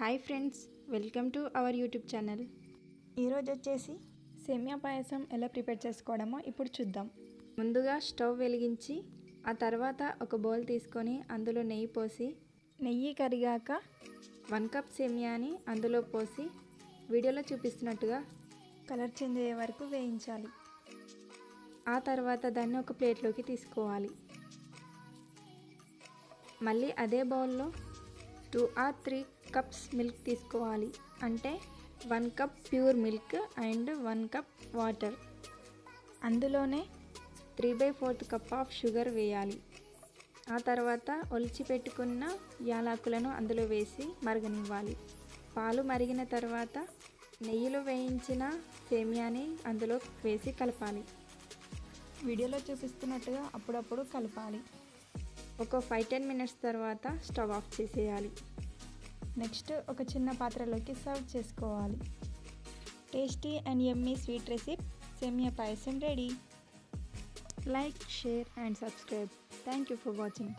Hi friends, welcome to our YouTube channel. ఈరోజు వచ్చేసి సేమియా పాయసం ఎలా ప్రిపేర్ చేసుకోవడమో ఇప్పుడు చూద్దాం. ముందుగా స్టవ్ వెలిగించి ఆ తర్వాత ఒక బౌల్ తీసుకొని అందులో నెయ్యి పోసి, నెయ్యి కరిగాక 1 కప్ సేమియాని అందులో పోసి వీడియోలో చూపిస్తున్నట్టుగా కలర్ చేంజ్ అయ్యే వరకు వేయించాలి. ఆ తర్వాత దాన్ని ఒక ప్లేట్లోకి తీసుకోవాలి. మళ్ళీ అదే బౌల్లో 2 or 3 కప్స్ మిల్క్ తీసుకోవాలి. అంటే 1 cup pure milk and 1 cup water. అందులోనే 3/4 కప్ ఆఫ్ షుగర్ వేయాలి. ఆ తర్వాత ఒలిచి పెట్టుకున్న యాలకులను అందులో వేసి మరగనివ్వాలి. పాలు మరిగిన తర్వాత నెయ్యిలో వేయించిన సేమియాని అందులో వేసి కలపాలి. వీడియోలో చూపిస్తున్నట్టుగా అప్పుడప్పుడు కలపాలి. ఒక 5-10 మినిట్స్ తర్వాత స్టవ్ ఆఫ్ చేసేయాలి. నెక్స్ట్ ఒక చిన్న పాత్రలోకి సర్వ్ చేసుకోవాలి. Tasty and yummy sweet recipe సేమియా పాయసం ready. Like, share and subscribe. Thank you for watching.